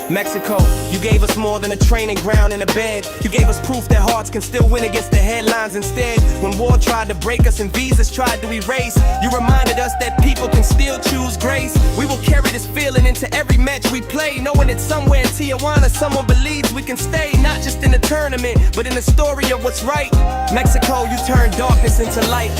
Mexico, you gave us more than a training ground and a bed. You gave us proof that hearts can still win against the headlines instead. When war tried to break us and visas tried to erase, you reminded us that people can still choose grace. We will carry this feeling into every match we play, knowing that somewhere in Tijuana someone believes we can stay. Not just in the tournament, but in the story of what's right. Mexico, you turned darkness into light.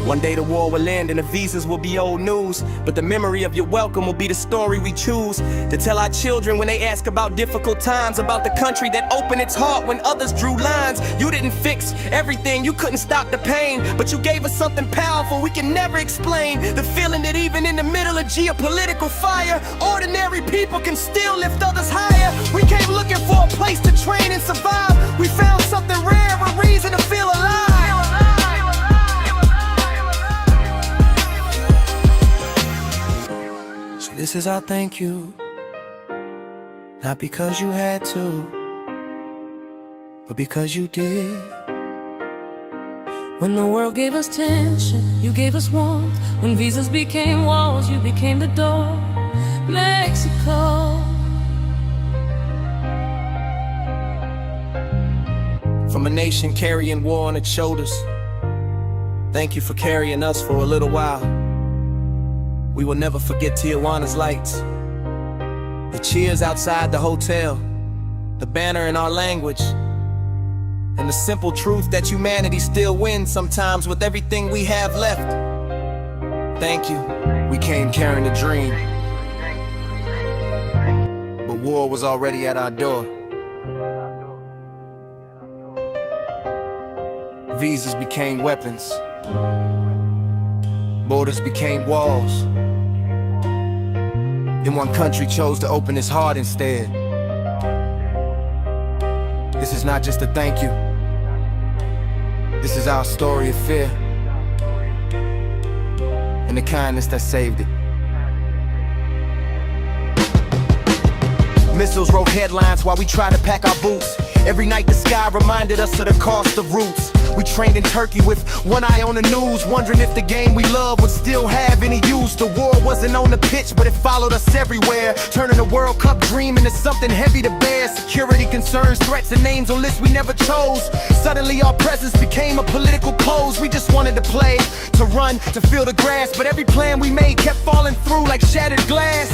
One day the war will end and the visas will be old news, but the memory of your welcome will be the story we choose to tell our children when they ask about difficult times, about the country that opened its heart when others drew lines. You didn't fix everything, you couldn't stop the pain, but you gave us something powerful we can never explain. The feeling that even in the middle of geopolitical fire, ordinary people can still lift others higher. We came looking for a place to train and survive. We found something rare, a reason to feel alive. This is our thank you, not because you had to, but because you did. When the world gave us tension, you gave us warmth. When visas became walls, you became the door. Mexico. From a nation carrying war on its shoulders, thank you for carrying us for a little while. We will never forget Tijuana's lights, the cheers outside the hotel, the banner in our language, and the simple truth that humanity still wins sometimes with everything we have left. Thank you. We came carrying a dream, but war was already at our door. Visas became weapons, borders became walls. Then one country chose to open its heart instead. This is not just a thank you. This is our story of fear and the kindness that saved it. Missiles wrote headlines while we tried to pack our boots. Every night the sky reminded us of the cost of roots. We trained in Turkey with one eye on the news, wondering if the game we love would still have any use. The war wasn't on the pitch, but it followed us everywhere, turning a World Cup dream into something heavy to bear. Security concerns, threats, and names on lists we never chose. Suddenly our presence became a political pose. We just wanted to play, to run, to feel the grass, but every plan we made kept falling through like shattered glass.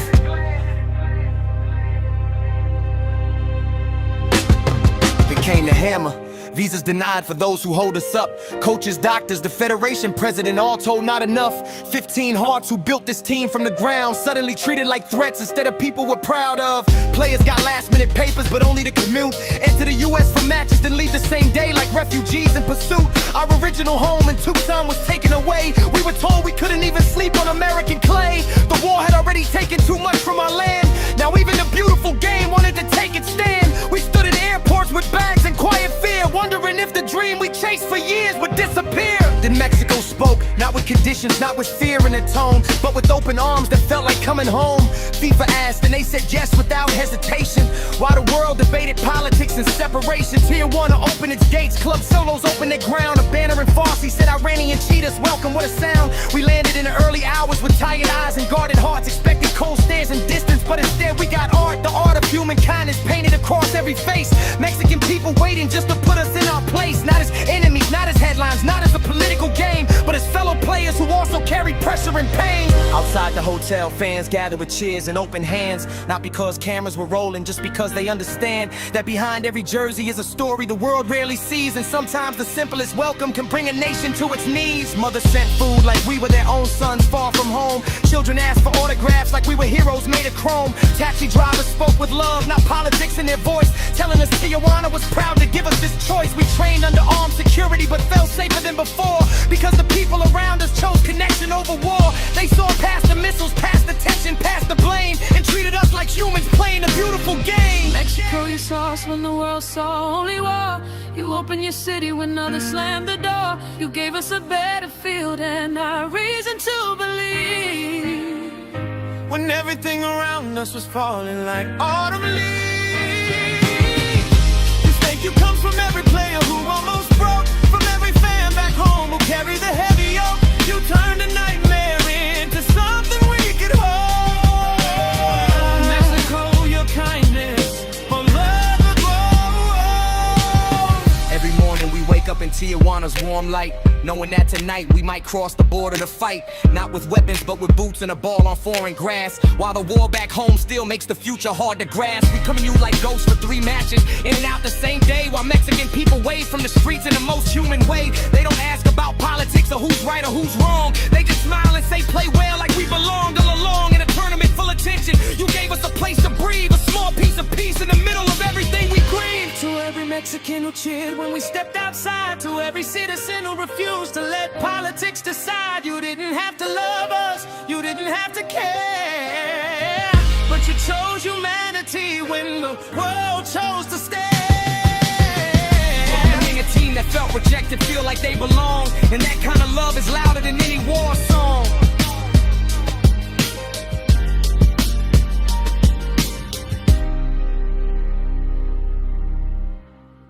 Then came the hammer. Visas denied for those who hold us up. Coaches, doctors, the federation president, all told not enough. 15 hearts who built this team from the ground, suddenly treated like threats instead of people we're proud of. Players got last minute papers, but only to commute. Enter the US for matches, then leave the same day like refugees in pursuit. Our original home in Tucson was taken away. We were told we couldn't even sleep on American clay. The war had already taken too much from our land. Now even the beautiful game wanted to take its stand. We stood in airports with bags and quiet fear, wondering if the dream we chased for years would disappear. Then Mexico spoke, not with conditions, not with fear in their tone, but with open arms that felt like coming home. FIFA asked and they said yes without hesitation. While the world debated politics and separation, Tijuana opened its gates, club solos opened their ground. A banner in Farsi said Iranian cheetahs, welcome, what a sound. We landed in the early hours with tired eyes and guarded hearts, expecting cold stares and distance, but instead we got art, the art of human kindness painted across every face. Mexican people waiting just to put us in our place, not as enemies, not as headlines, not as a political game, but as fellow players who also carry pressure and pain. Outside the hotel, fans gather with cheers and open hands, not because cameras were rolling, just because they understand that behind every jersey is a story the world rarely sees, and sometimes the simplest welcome can bring a nation to its knees. Mothers sent food like we were their own sons far from home. Children asked for autographs like we were heroes made of chrome. Taxi drivers spoke with love, not politics in their voice, telling us Tijuana was proud to give us this choice. We trained under armed security but felt safer than before, because the people around us chose connection over war. They saw past the missiles, past the tension, past the blame, and treated us like humans playing a beautiful game. Mexico, you saw us when the world saw only war. You opened your city when others slammed the door. You gave us a better field and a reason to believe. When everything around us was falling like autumn leaves. This thank you comes from every player who almost broke, from every fan back home who carried the heavy yoke. You turned a nightmare into something we could hold. Mexico, your kindness Father's warm light, knowing that tonight we might cross the border to fight, not with weapons but with boots and a ball on foreign grass, while the war back home still makes the future hard to grasp. We come to you like ghosts for 3 matches, in and out the same day, while Mexican people wave from the streets in the most human way. They don't ask about politics or who's right or who's wrong, they just smile and say play well like we belong all along. In a tournament full of tension, you gave us a place to breathe, a small piece of peace in the middle of everything we grieve. To every Mexican who cheered when we stepped outside, to every citizen who refused to let politics decide, you didn't have to love us, you didn't have to care, but you chose humanity when the world chose to stay. A team that felt rejected feel like they belong, and that kind of love